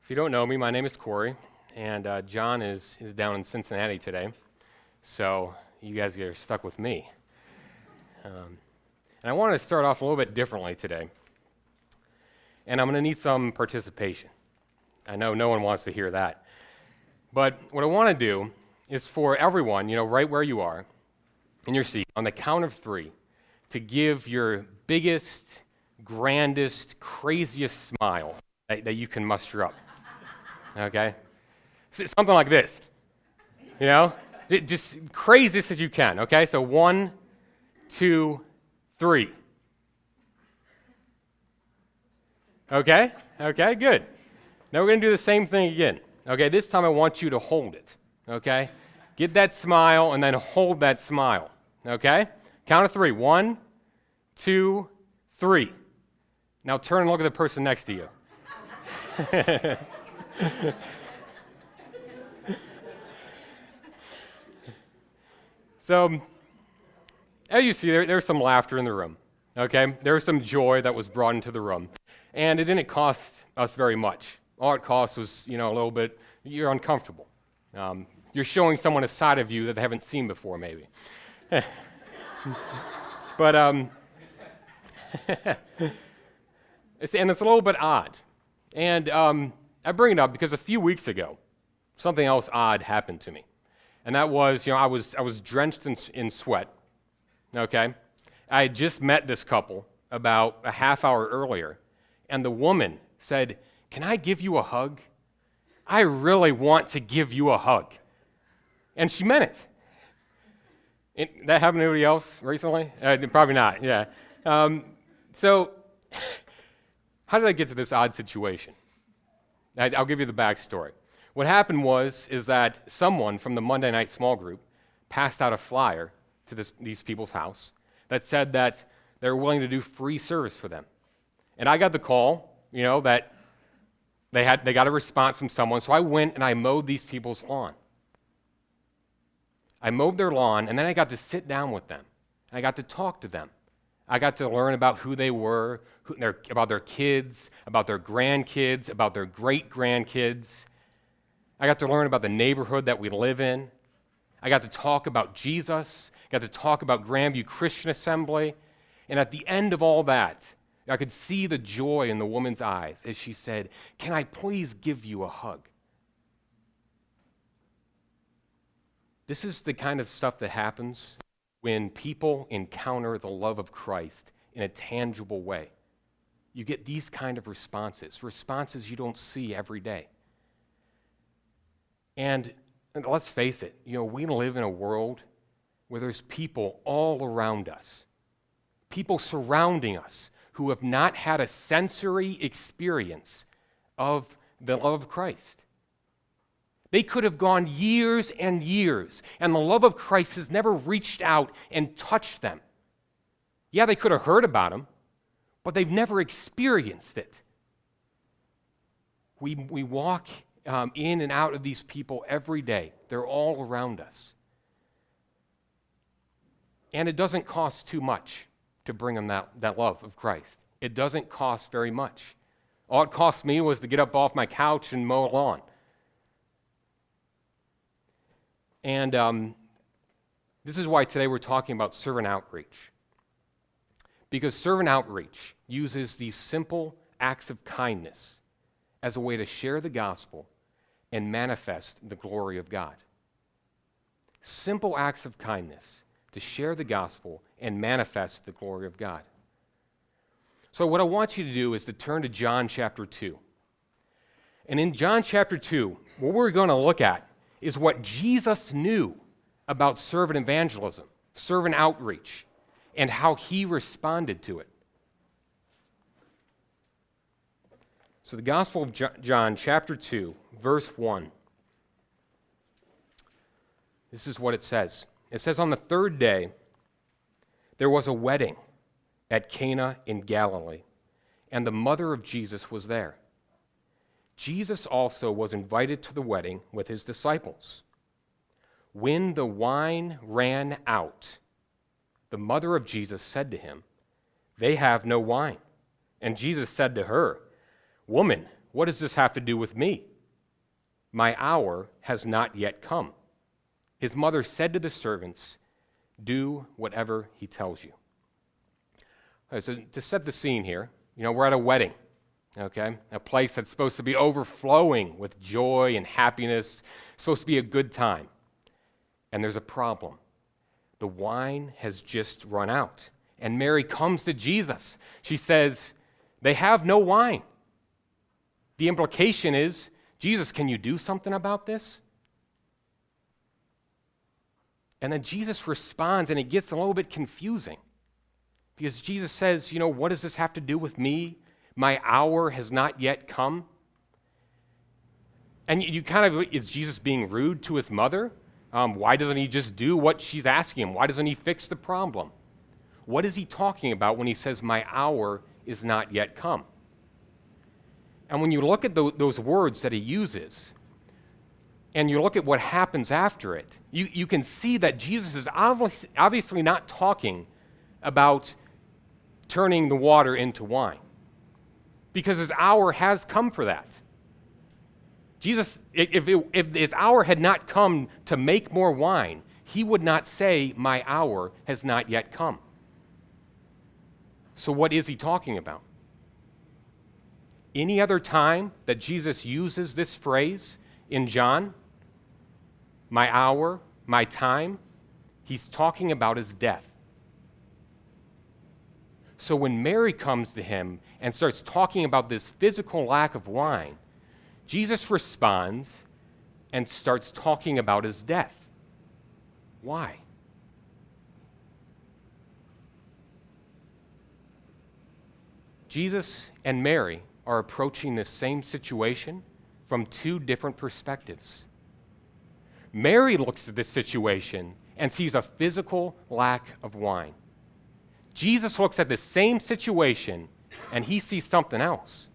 If you don't know me, my name is Corey, and John is down in Cincinnati today, so you guys are stuck with me. And I wanted to start off a little bit differently today, and I'm going to need some participation. I know no one wants to hear that. But what I want to do is for everyone, right where you are, in your seat, on the count of 3, to give your biggest, grandest, craziest smile that you can muster up. Okay? Something like this. Just craziest as you can. Okay? So 1, 2, 3. Okay? Okay, good. Now we're going to do the same thing again. Okay? This time I want you to hold it. Okay? Get that smile and then hold that smile. Okay? Count of 3. 1, 2, 3. Now turn and look at the person next to you. So, as you see, there's some laughter in the room. Okay? There's some joy that was brought into the room. And it didn't cost us very much. All it cost was, a little bit, you're uncomfortable. You're showing someone a side of you that they haven't seen before, maybe. But, and it's a little bit odd. And I bring it up because a few weeks ago, something else odd happened to me. And that was, I was drenched in sweat, okay? I had just met this couple about a half hour earlier, and the woman said, "Can I give you a hug? I really want to give you a hug." And she meant it. That happened to anybody else recently? Probably not, yeah. So, how did I get to this odd situation? I'll give you the backstory. What happened is that someone from the Monday night small group passed out a flyer to these people's house that said that they were willing to do free service for them. And I got the call, that they got a response from someone, so I went and I mowed these people's lawn. I mowed their lawn, and then I got to sit down with them. I got to talk to them. I got to learn about who they were, about their kids, about their grandkids, about their great-grandkids. I got to learn about the neighborhood that we live in. I got to talk about Jesus. I got to talk about Grandview Christian Assembly. And at the end of all that, I could see the joy in the woman's eyes as she said, "Can I please give you a hug?" This is the kind of stuff that happens when people encounter the love of Christ in a tangible way. You get these kind of responses you don't see every day. And let's face it, we live in a world where there's people all around us, people surrounding us who have not had a sensory experience of the love of Christ. They could have gone years and years, and the love of Christ has never reached out and touched them. Yeah, they could have heard about him, but they've never experienced it. We walk in and out of these people every day. They're all around us. And it doesn't cost too much to bring them that love of Christ. It doesn't cost very much. All it cost me was to get up off my couch and mow a lawn. And this is why today we're talking about servant outreach. Because servant outreach uses these simple acts of kindness as a way to share the gospel and manifest the glory of God. Simple acts of kindness to share the gospel and manifest the glory of God. So what I want you to do is to turn to John chapter 2. And in John chapter 2, what we're going to look at is what Jesus knew about servant evangelism, servant outreach, and how he responded to it. So the Gospel of John, chapter 2, verse 1. This is what it says. It says, "On the 3rd day, there was a wedding at Cana in Galilee, and the mother of Jesus was there. Jesus also was invited to the wedding with his disciples. When the wine ran out, the mother of Jesus said to him, 'They have no wine.' And Jesus said to her, 'Woman, What does this have to do with me? My hour has not yet come." His mother said to the servants, "Do whatever he tells you." All right, so to set the scene here, we're at a wedding, okay? A place that's supposed to be overflowing with joy and happiness, supposed to be a good time. And there's a problem. The wine has just run out. And Mary comes to Jesus. She says, "They have no wine." The implication is, "Jesus, can you do something about this?" And then Jesus responds, and it gets a little bit confusing. Because Jesus says, "What does this have to do with me? My hour has not yet come." And is Jesus being rude to his mother? Why doesn't he just do what she's asking him? Why doesn't he fix the problem? What is he talking about when he says, "My hour is not yet come"? And when you look at those words that he uses, and you look at what happens after it, you can see that Jesus is obviously not talking about turning the water into wine, because his hour has come for that. Jesus, if his hour had not come to make more wine, he would not say, "My hour has not yet come." So what is he talking about? Any other time that Jesus uses this phrase in John, "my hour, my time," he's talking about his death. So when Mary comes to him and starts talking about this physical lack of wine, Jesus responds and starts talking about his death. Why? Jesus and Mary are approaching this same situation from two different perspectives. Mary looks at this situation and sees a physical lack of wine. Jesus looks at the same situation and he sees something else.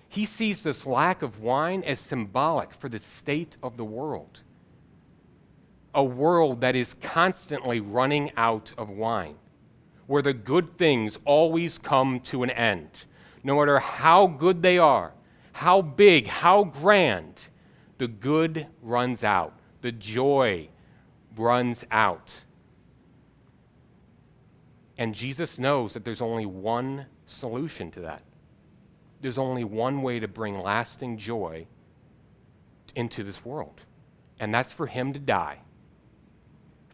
He sees this lack of wine as symbolic for the state of the world. A world that is constantly running out of wine, where the good things always come to an end. No matter how good they are, how big, how grand, the good runs out. The joy runs out. And Jesus knows that there's only one solution to that. There's only one way to bring lasting joy into this world, and that's for him to die,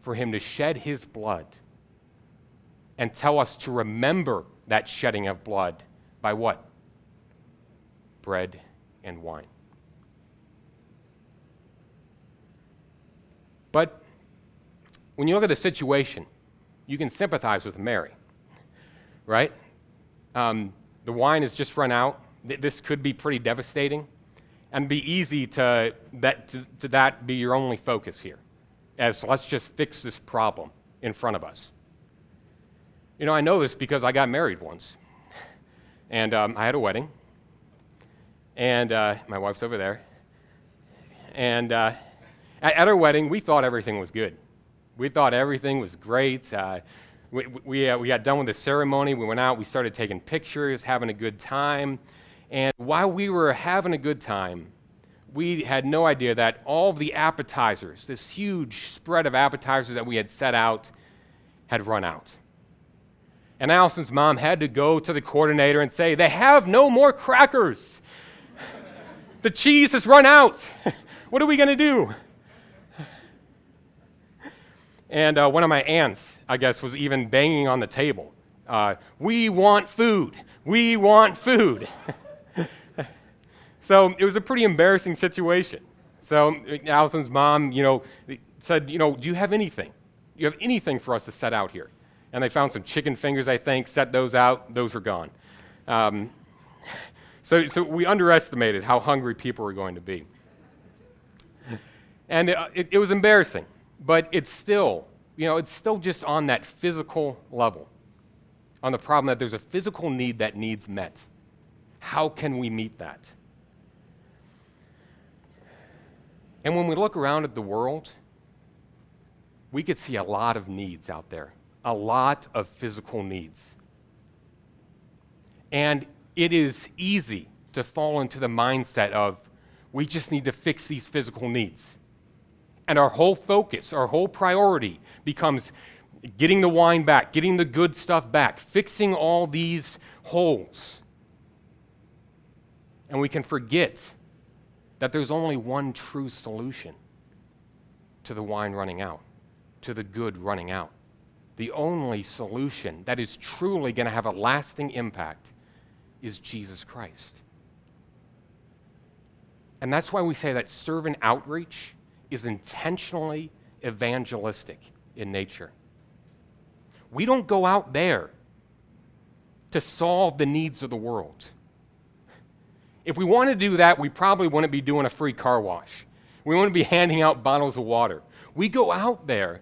for him to shed his blood, and tell us to remember that shedding of blood by what? Bread and wine. But when you look at the situation, you can sympathize with Mary, right? The wine has just run out. This could be pretty devastating, and be easy to that be your only focus here, as let's just fix this problem in front of us. I know this because I got married once, and I had a wedding, and my wife's over there, and at our wedding, we thought everything was good. We thought everything was great. We got done with the ceremony. We went out. We started taking pictures, having a good time. And while we were having a good time, we had no idea that all of the appetizers, this huge spread of appetizers that we had set out, had run out. And Allison's mom had to go to the coordinator and say, "They have no more crackers. The cheese has run out. What are we going to do?" And one of my aunts, I guess, was even banging on the table. "We want food. We want food." So it was a pretty embarrassing situation. So Allison's mom, said, "Do you have anything? Do you have anything for us to set out here?" And they found some chicken fingers, I think, set those out. Those were gone. So we underestimated how hungry people were going to be. And it was embarrassing. But it's still just on that physical level, on the problem that there's a physical need that needs met. How can we meet that? And when we look around at the world, we could see a lot of needs out there, a lot of physical needs. And it is easy to fall into the mindset of we just need to fix these physical needs. And our whole focus, our whole priority becomes getting the wine back, getting the good stuff back, fixing all these holes. And we can forget that there's only one true solution to the wine running out, to the good running out. The only solution that is truly going to have a lasting impact is Jesus Christ. And that's why we say that servant outreach is intentionally evangelistic in nature. We don't go out there to solve the needs of the world. If we want to do that, we probably wouldn't be doing a free car wash. We wouldn't be handing out bottles of water. We go out there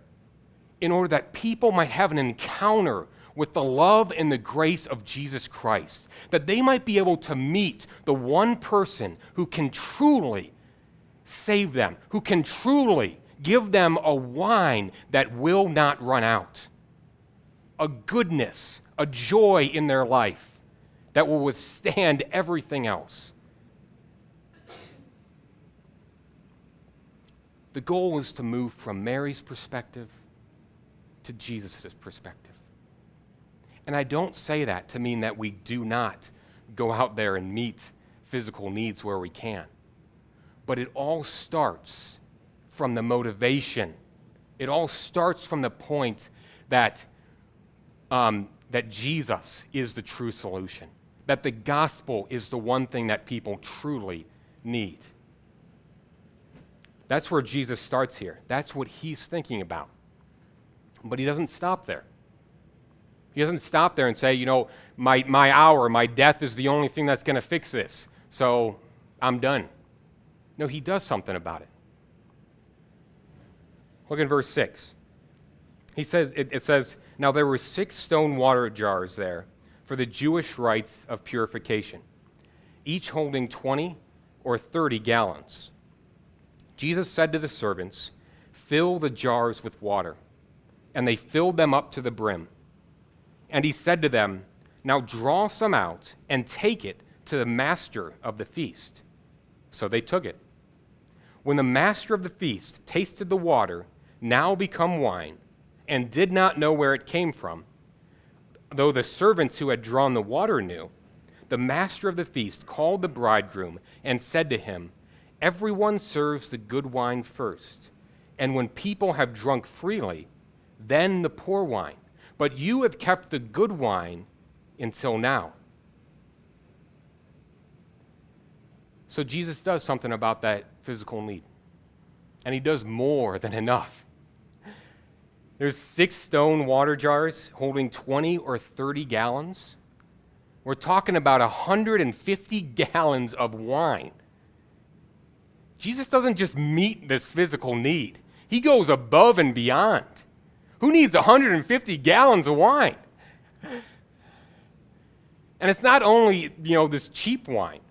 in order that people might have an encounter with the love and the grace of Jesus Christ, that they might be able to meet the one person who can truly save them, who can truly give them a wine that will not run out, a goodness, a joy in their life that will withstand everything else. The goal is to move from Mary's perspective to Jesus' perspective. And I don't say that to mean that we do not go out there and meet physical needs where we can. But it all starts from the motivation. It all starts from the point that Jesus is the true solution, that the gospel is the one thing that people truly need. That's where Jesus starts here. That's what he's thinking about. But he doesn't stop there. He doesn't stop there and say, my hour, my death is the only thing that's going to fix this, so I'm done. No, he does something about it. Look in verse 6. It says, now there were 6 stone water jars there for the Jewish rites of purification, each holding 20 or 30 gallons. Jesus said to the servants, fill the jars with water. And they filled them up to the brim. And he said to them, now draw some out and take it to the master of the feast. So they took it. When the master of the feast tasted the water, now become wine, and did not know where it came from, though the servants who had drawn the water knew, the master of the feast called the bridegroom and said to him, everyone serves the good wine first, and when people have drunk freely, then the poor wine. But you have kept the good wine until now. So Jesus does something about that physical need. And he does more than enough. There's 6 stone water jars holding 20 or 30 gallons. We're talking about 150 gallons of wine. Jesus doesn't just meet this physical need. He goes above and beyond. Who needs 150 gallons of wine? And it's not only, this cheap wine.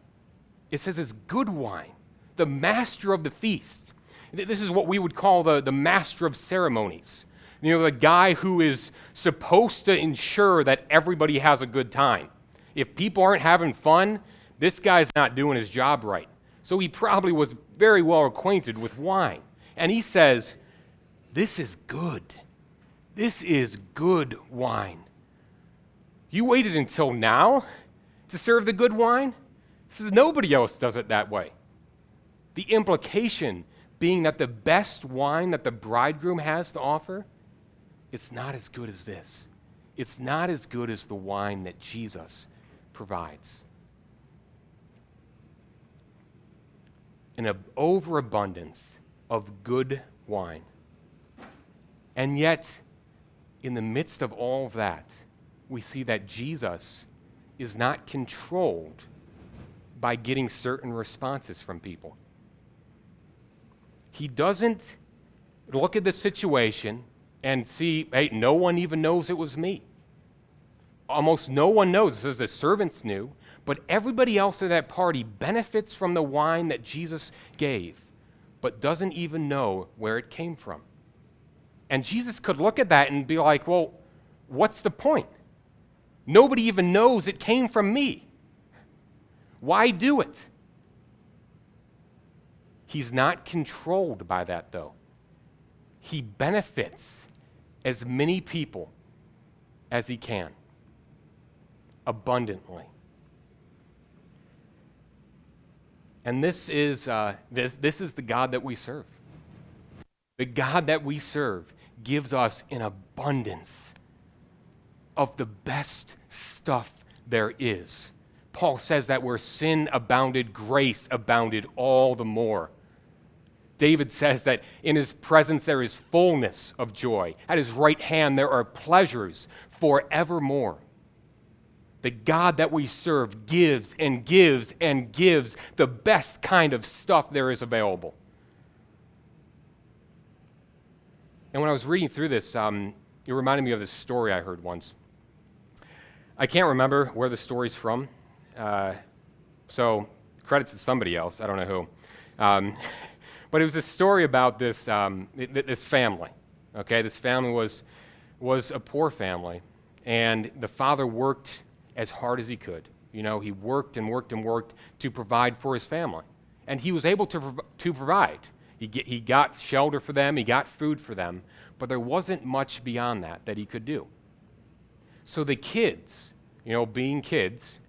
It says it's good wine. The master of the feast. This is what we would call the master of ceremonies. The guy who is supposed to ensure that everybody has a good time. If people aren't having fun, this guy's not doing his job right. So he probably was very well acquainted with wine. And he says, this is good. This is good wine. You waited until now to serve the good wine? He says nobody else does it that way. The implication being that the best wine that the bridegroom has to offer, it's not as good as this. It's not as good as the wine that Jesus provides. An overabundance of good wine. And yet, in the midst of all of that, we see that Jesus is not controlled by getting certain responses from people. He doesn't look at the situation and see, hey, no one even knows it was me. Almost no one knows. It says the servants knew, but everybody else at that party benefits from the wine that Jesus gave, but doesn't even know where it came from. And Jesus could look at that and be like, well, what's the point? Nobody even knows it came from me. Why do it? He's not controlled by that, though. He benefits as many people as he can, abundantly. And this is the God that we serve. The God that we serve gives us an abundance of the best stuff there is. Paul says that where sin abounded, grace abounded all the more. David says that in his presence there is fullness of joy. At his right hand there are pleasures forevermore. The God that we serve gives and gives and gives the best kind of stuff there is available. And when I was reading through this, it reminded me of this story I heard once. I can't remember where the story's from, so credits to somebody else. I don't know who. But it was a story about this family. Okay, this family was a poor family, and the father worked as hard as he could. You know, he worked and worked and worked to provide for his family, and he was able to provide. He got shelter for them, he got food for them, but there wasn't much beyond that he could do. So the kids, you know, being kids,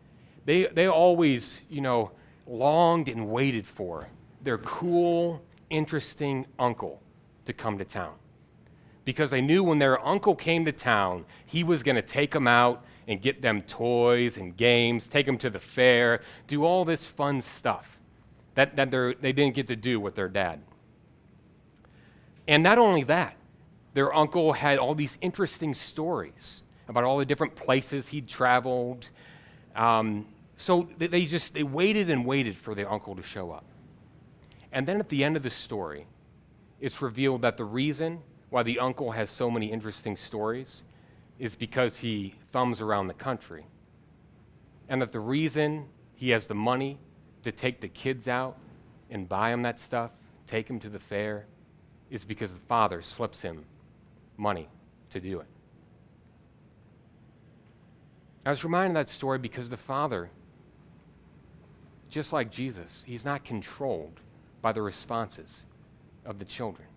they always, you know, longed and waited for their cool, interesting uncle to come to town. Because they knew when their uncle came to town, he was going to take them out and get them toys and games, take them to the fair, do all this fun stuff that they didn't get to do with their dad. And not only that, their uncle had all these interesting stories about all the different places he'd traveled. So they waited and waited for their uncle to show up. And then at the end of the story, it's revealed that the reason why the uncle has so many interesting stories is because he thumbs around the country. And that the reason he has the money to take the kids out and buy them that stuff, take them to the fair, is because the father slips him money to do it. I was reminded of that story because the father, just like Jesus, he's not controlled by the responses of the children.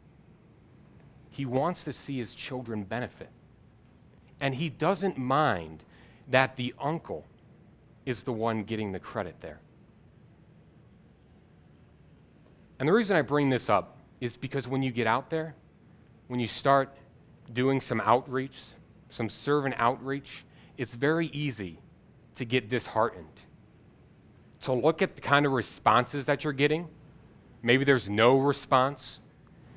He wants to see his children benefit. And he doesn't mind that the uncle is the one getting the credit there. And the reason I bring this up is because when you get out there, when you start doing some outreach, some servant outreach, it's very easy to get disheartened. To look at the kind of responses that you're getting. Maybe there's no response.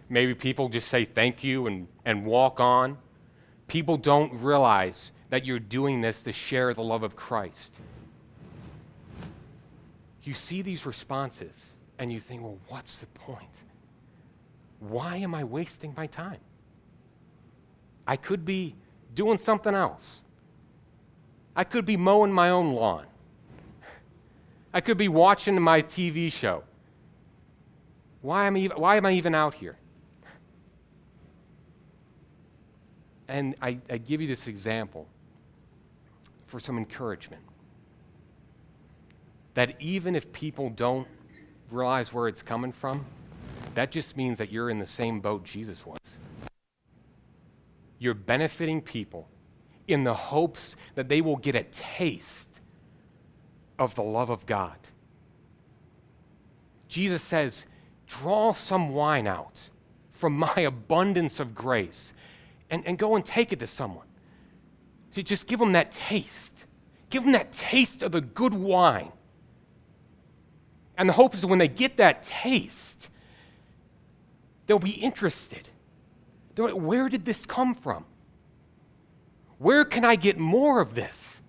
Maybe people just say thank you and walk on. People don't realize that you're doing this to share the love of Christ. You see these responses and you think, well, what's the point? Why am I wasting my time? I could be doing something else. I could be mowing my own lawn. I could be watching my TV show. Why am I even out here? And I give you this example for some encouragement. That even if people don't realize where it's coming from, that just means that you're in the same boat Jesus was. You're benefiting people in the hopes that they will get a taste of the love of God. Jesus says, draw some wine out from my abundance of grace and go and take it to someone. So just give them that taste. Give them that taste of the good wine. And the hope is that when they get that taste, they'll be interested. They're like, where did this come from? Where can I get more of this?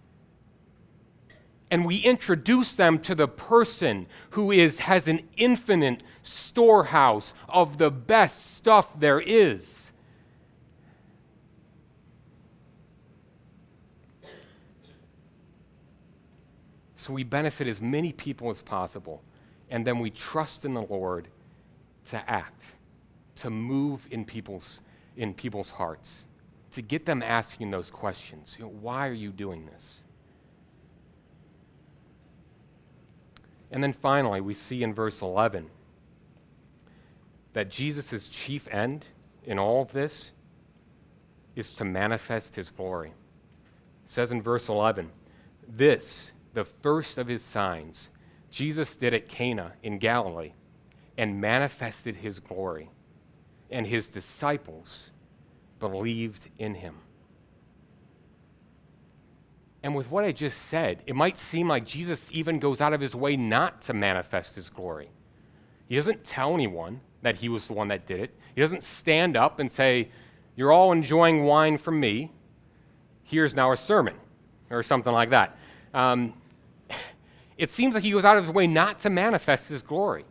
And we introduce them to the person who has an infinite storehouse of the best stuff there is. So we benefit as many people as possible, and then we trust in the Lord to act, to move in people's hearts, to get them asking those questions. Why are you doing this? And then finally, we see in verse 11 that Jesus' chief end in all of this is to manifest his glory. It says in verse 11, this, the first of his signs, Jesus did at Cana in Galilee and manifested his glory, and his disciples believed in him. And with what I just said, it might seem like Jesus even goes out of his way not to manifest his glory. He doesn't tell anyone that he was the one that did it. He doesn't stand up and say, you're all enjoying wine from me. Here's now a sermon, or something like that. It seems like he goes out of his way not to manifest his glory.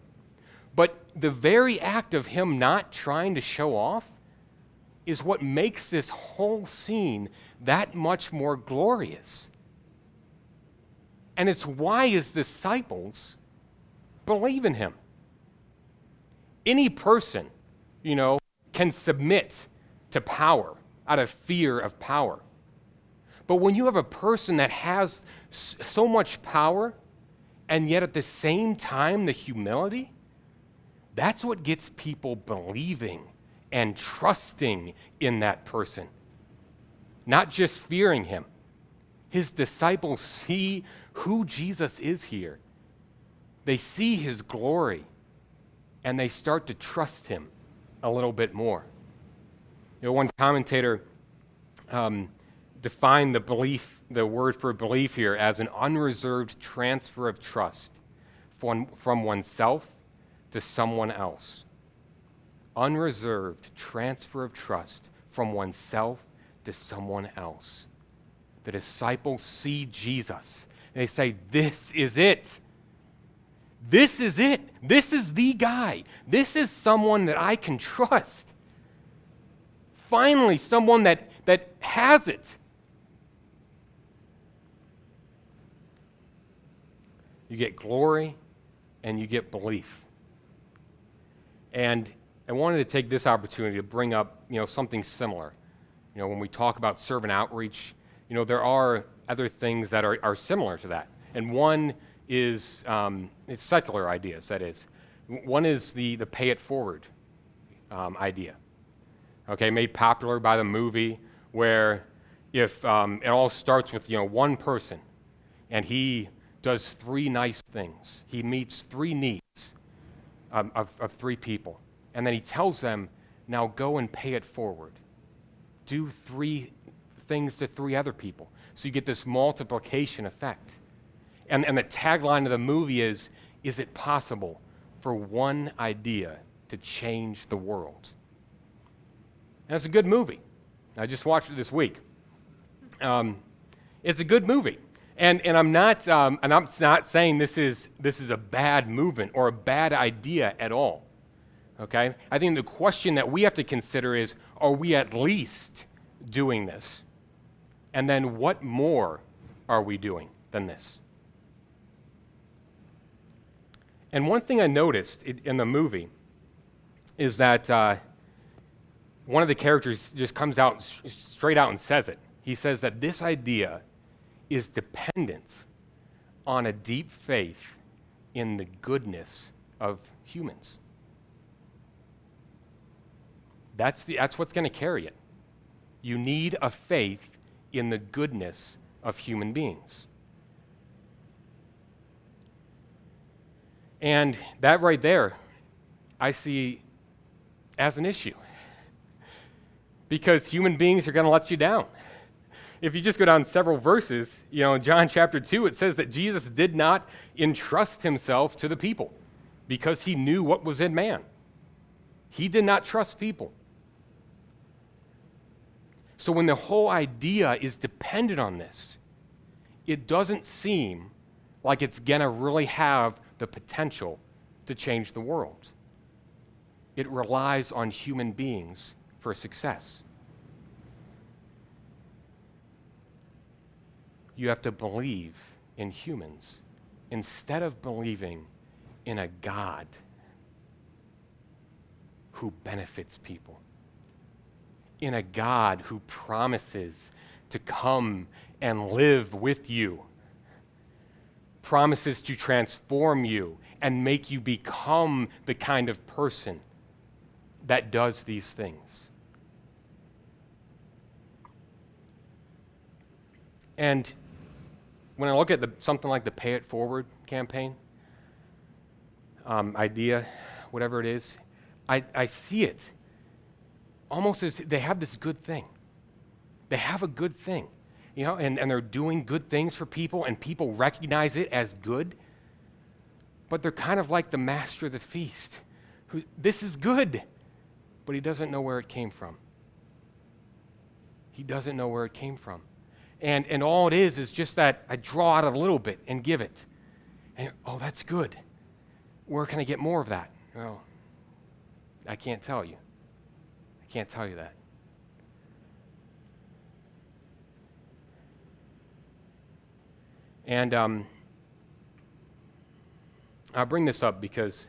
But the very act of him not trying to show off is what makes this whole scene that much more glorious. And it's why his disciples believe in him. Any person, can submit to power out of fear of power. But when you have a person that has so much power and yet at the same time the humility, that's what gets people believing and trusting in that person, not just fearing him. His disciples see who Jesus is here. They see his glory, and they start to trust him a little bit more. One commentator defined the word for belief here as an unreserved transfer of trust from oneself to someone else. Unreserved transfer of trust from oneself to someone else. The disciples see Jesus, and they say, this is it. This is it. This is the guy. This is someone that I can trust. Finally, someone that has it. You get glory and you get belief. And I wanted to take this opportunity to bring up, something similar. When we talk about servant outreach, there are other things that are similar to that. And one is it's secular ideas, that is. One is the pay it forward idea. Okay, made popular by the movie, where if it all starts with one person, and he does 3 nice things. He meets 3 needs of 3 people, and then he tells them, now go and pay it forward. Do 3 things to 3 other people. So you get this multiplication effect. And the tagline of the movie is it possible for one idea to change the world? And it's a good movie. I just watched it this week. It's a good movie. And I'm not saying this is a bad movement or a bad idea at all. Okay? I think the question that we have to consider is, are we at least doing this? And then what more are we doing than this? And one thing I noticed in the movie is that one of the characters just comes out straight out and says it. He says that this idea is dependent on a deep faith in the goodness of humans. That's what's going to carry it. You need a faith in the goodness of human beings. And that right there, I see as an issue. Because human beings are going to let you down. If you just go down several verses, in John chapter 2, it says that Jesus did not entrust himself to the people because he knew what was in man. He did not trust people. So when the whole idea is dependent on this, it doesn't seem like it's going to really have the potential to change the world. It relies on human beings for success. You have to believe in humans instead of believing in a God who benefits people, in a God who promises to come and live with you, promises to transform you and make you become the kind of person that does these things. And when I look at something like the Pay It Forward campaign, idea, whatever it is, I see it almost as they have this good thing. They have a good thing, and they're doing good things for people, and people recognize it as good. But they're kind of like the master of the feast, who, this is good, but he doesn't know where it came from. He doesn't know where it came from. And all it is just that I draw out a little bit and give it. And, oh, that's good. Where can I get more of that? Oh, I can't tell you. I can't tell you that. And I'll bring this up because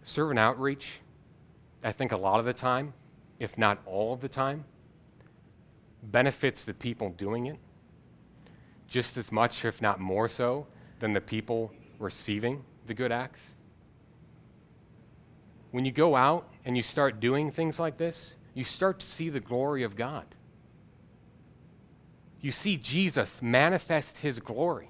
servant outreach, I think a lot of the time, if not all of the time, benefits the people doing it just as much, if not more so, than the people receiving the good acts. When you go out and you start doing things like this, you start to see the glory of God. You see Jesus manifest his glory.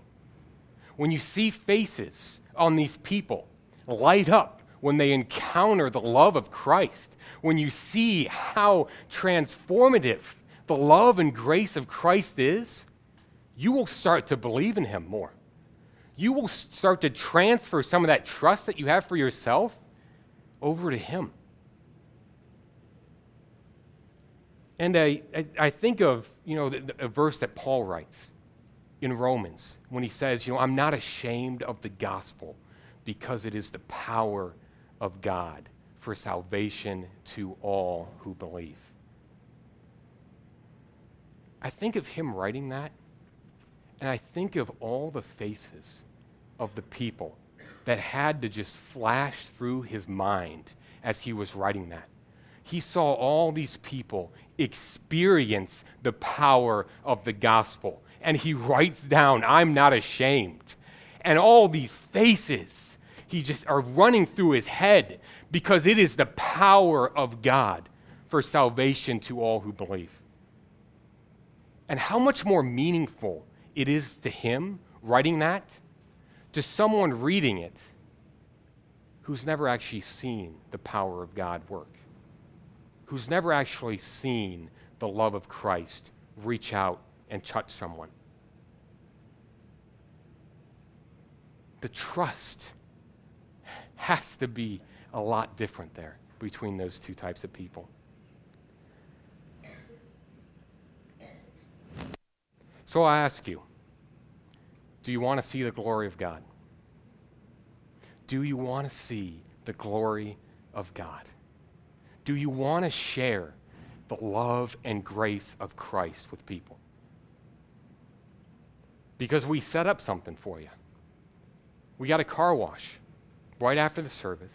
When you see faces on these people light up when they encounter the love of Christ, when you see how transformative the love and grace of Christ is, you will start to believe in him more. You will start to transfer some of that trust that you have for yourself over to him. And I think of, a verse that Paul writes in Romans when he says, I'm not ashamed of the gospel because it is the power of God for salvation to all who believe. I think of him writing that, and I think of all the faces of the people that had to just flash through his mind as he was writing that. He saw all these people experience the power of the gospel. And he writes down, I'm not ashamed. And all these faces, he just are running through his head because it is the power of God for salvation to all who believe. And how much more meaningful it is to him writing that, to someone reading it who's never actually seen the power of God work, who's never actually seen the love of Christ reach out and touch someone. The trust has to be a lot different there between those two types of people. So I ask you, do you want to see the glory of God? Do you want to see the glory of God? Do you want to share the love and grace of Christ with people? Because we set up something for you. We got a car wash right after the service.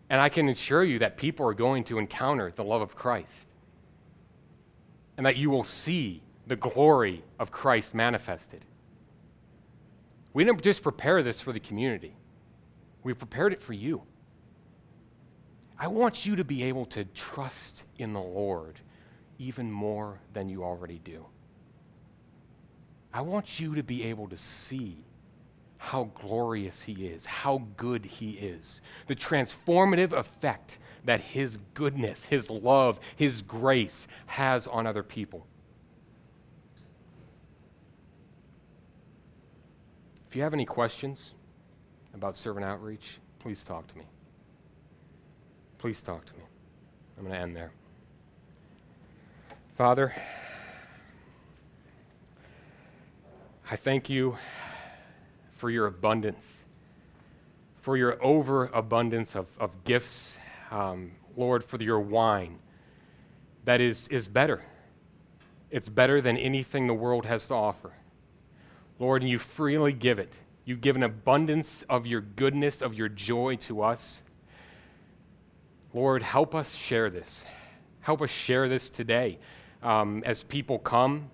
And I can assure you that people are going to encounter the love of Christ. And that you will see the glory of Christ manifested. We didn't just prepare this for the community. We prepared it for you. I want you to be able to trust in the Lord even more than you already do. I want you to be able to see how glorious he is, how good he is, the transformative effect that his goodness, his love, his grace has on other people. If you have any questions about servant outreach, please talk to me. Please talk to me. I'm going to end there. Father, I thank you for your abundance, for your overabundance of gifts, Lord, for your wine that is better. It's better than anything the world has to offer. Lord, and you freely give it. You give an abundance of your goodness, of your joy to us. Lord, help us share this. Help us share this today as people come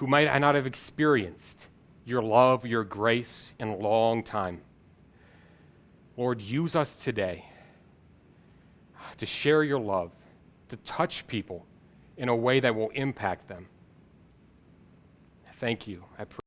who might not have experienced your love, your grace in a long time. Lord, use us today to share your love, to touch people in a way that will impact them. Thank you. I pray.